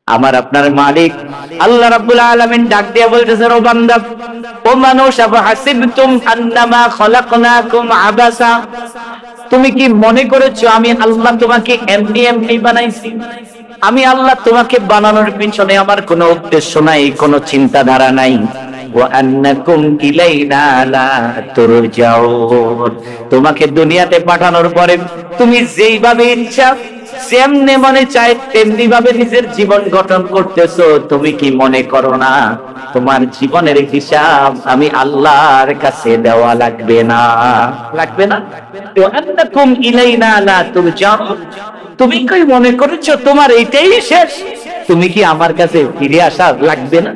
আমার আপনার মালিক আল্লাহ রাব্বুল আলামিন ডাক দিয়ে বলতেছেন, ও বান্দা, ও মানুষ, আফাহাসিবতুম আন্নামা খলাকনাকুম আবাসা, তুমি কি মনে করেছো আমি আল্লাহ তোমাকে এমনি এমনি বানাইছি? আমি আল্লাহ তোমাকে বানানোর পিছনে আমার কোনো উদ্দেশ্য নাই, কোনো চিন্তাধারা নাই। ওয়া আন্নাকুম ইলাইনা লা তুরজাউন, তোমাকে দুনিয়াতে পাঠানোর পরে তুমি যেইভাবে ইচ্ছা, যেমনি মনে চায় তেমনি ভাবে নিজের জীবন গঠন করতেছো। তুমি কি মনে করো না তোমার জীবনের হিসাব আমি আল্লাহর কাছে দেওয়া লাগবে না? লাগবে না? তো আন্নাকুম ইলাইনা লা তুরজাউন, তুমি কি মনে করেছো তোমার এইটাই শেষ? তুমি কি আমার কাছে ফিরে আসা লাগবে না?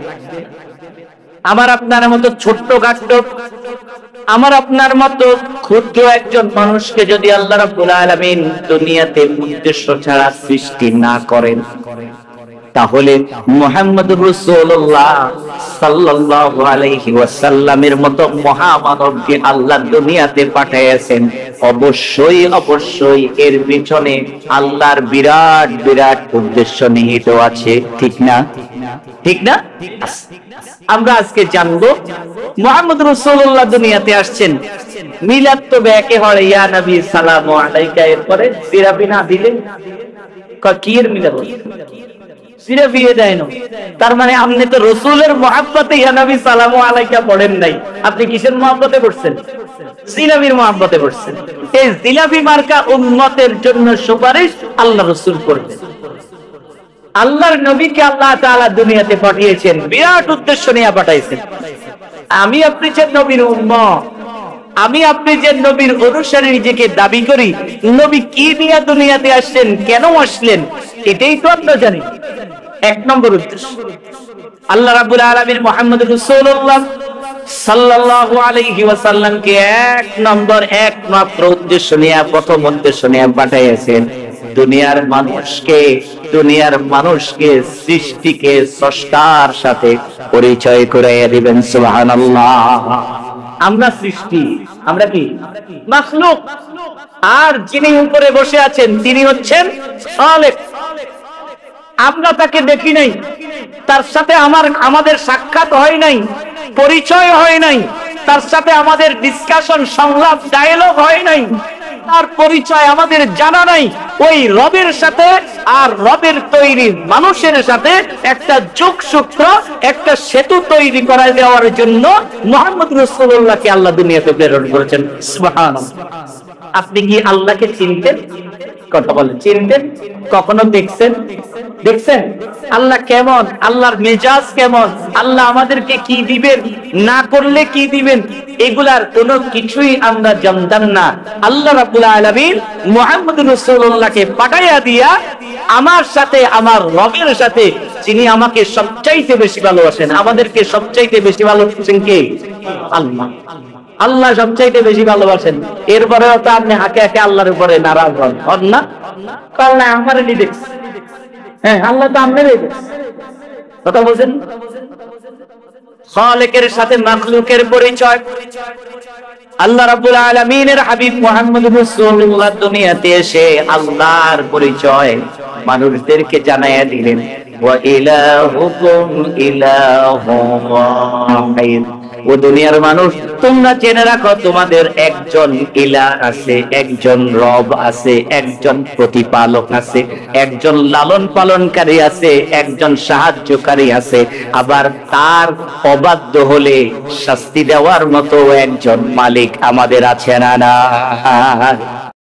আমার আপনার মতো ছোট্ট খাট্ট, আমার আপনার মতো ক্ষুদ্র একজন মানুষকে যদি আল্লাহ রাব্বুল আলামিন দুনিয়াতে উদ্দেশ্য ছাড়া সৃষ্টি না করেন, তাহলে মুহাম্মদুর রাসূলুল্লাহ সাল্লাল্লাহু আলাইহি ওয়াসাল্লামের মতো মহামানবকে আল্লাহ দুনিয়াতে পাঠিয়েছেন। অবশ্যই অবশ্যই এর পিছনে আল্লাহর বিরাট বিরাট উদ্দেশ্য নিহিত আছে, ঠিক না? ঠিক না? আমরা আজকে জানবো মুহাম্মদ রাসূলুল্লাহ দুনিয়াতে আসছেন, মিলাদ তো ব্যাকে হয় ইয়া নবী সালামু আলাইকা, এরপরে সিরাফি না দিলে কি এর মিলাদ? সিরাফি দেয় না। তার মানে আপনি তো রাসূলের মহব্বতে ইয়া নবী সালামু আলাইকা পড়েন নাই, আপনি কিসের মহব্বতে পড়ছেন? সিরাফির মহব্বতে পড়ছেন। এই জিলাফি মার্কা উম্মতের জন্য সুপারিশ আল্লাহ রাসূল করবেন। আল্লাহর নবীকে আল্লাহ তাআলা দুনিয়াতে পাঠিয়েছেন, বিরাট উদ্দেশ্য নিয়ে পাঠাইছেন। আমি আপনি যে নবীর উম্মত, আমি আপনি যে নবীর অনুসারী নিজেকে দাবি করি, নবী কি নিয়ে দুনিয়াতে আসছেন, কেন আসলেন, এটাই তো আমরা জানি। এক নম্বর উদ্দেশ্য, আল্লাহ রাব্বুল আলামিন মুহাম্মদুর রাসূলুল্লাহ সাল্লাল্লাহু আলাইহি ওয়াসাল্লামকে এক নম্বর একমাত্র উদ্দেশ্য নিয়ে, প্রথম উদ্দেশ্য নিয়ে পাঠিয়েছেন দুনিয়ার মানুষকে সৃষ্টিকে স্রষ্টার সাথে পরিচয় করাইয়া দিবেন। সুবহানাল্লাহ। আমরা সৃষ্টি, আমরা কি মাখলুক, আর যিনি উপরে বসে আছেন তিনি হচ্ছেন খালেক। আমরা তাকে দেখি নাই, তার সাথে আমাদের সাক্ষাৎ হয় নাই, পরিচয় হয় নাই, তার সাথে আমাদের ডিসকাশন, সংলাপ, ডায়ালগ হয় নাই, তার পরিচয় আমাদের জানা নাই। ওই রবের সাথে আর রবের তৈরি মানুষের সাথে একটা যোগসূত্র, একটা সেতু তৈরি করা দেওয়ার জন্য মুহাম্মদ রাসূলুল্লাহকে আল্লাহ দুনিয়াতে প্রেরণ করেছেন। সুবহানাল্লাহ। আপনি কি আল্লাহকে চিনতেন? কথা বলেন, চিনতেন? কখনো দেখছেন? দেখছেন আল্লাহ কেমন, আল্লাহর মেজাজ কেমন, আল্লাহ আমাদেরকে কি দিবেন, না করলে কি দিবেন, এগুলার কোনো কিছুই আমরা জানতাম না। আল্লাহ রাব্বুল আলামিন মুহাম্মদ রাসূলুল্লাহকে পাঠাইয়া দিয়া আমার সাথে, আমার রবের সাথে, যিনি আমাকে সবচাইতে বেশি ভালোবাসেন, আমাদেরকে সবচাইতে বেশি ভালোবাসেন কে? আল্লাহ। আল্লাহ সবচাইতে বেশি ভালোবাসেন। এরপরেও তো আপনি হাকে হাকে আল্লাহর উপরে নারাজ হন না? আল্লাহ আমারে দেখছে, হ্যাঁ আল্লাহ তো আমারে দেখছে। কথা বলছেন? খালেকের সাথে মাখলুকের পরিচয় আল্লাহ রাব্বুল আলামিনের হাবিব মুহাম্মদুর রাসূলুল্লাহ দুনিয়াতে এসে আল্লাহর পরিচয় মানুষদেরকে জানাইয়া দিলেন। ওয়া ইলাহুকুম ইলাহুন ওয়াহিদ, ও দুনিয়ার মানুষ, তোমরা জেনে রাখো তোমাদের একজন ইলাহ আছে, একজন রব আছে, একজন প্রতিপালক আছে, একজন লালন পালনকারী আছে, একজন সাহায্যকারী আছে, আবার তার অবাধ্য হলে শাস্তি দেওয়ার মতো একজন মালিক আমাদের আছে না?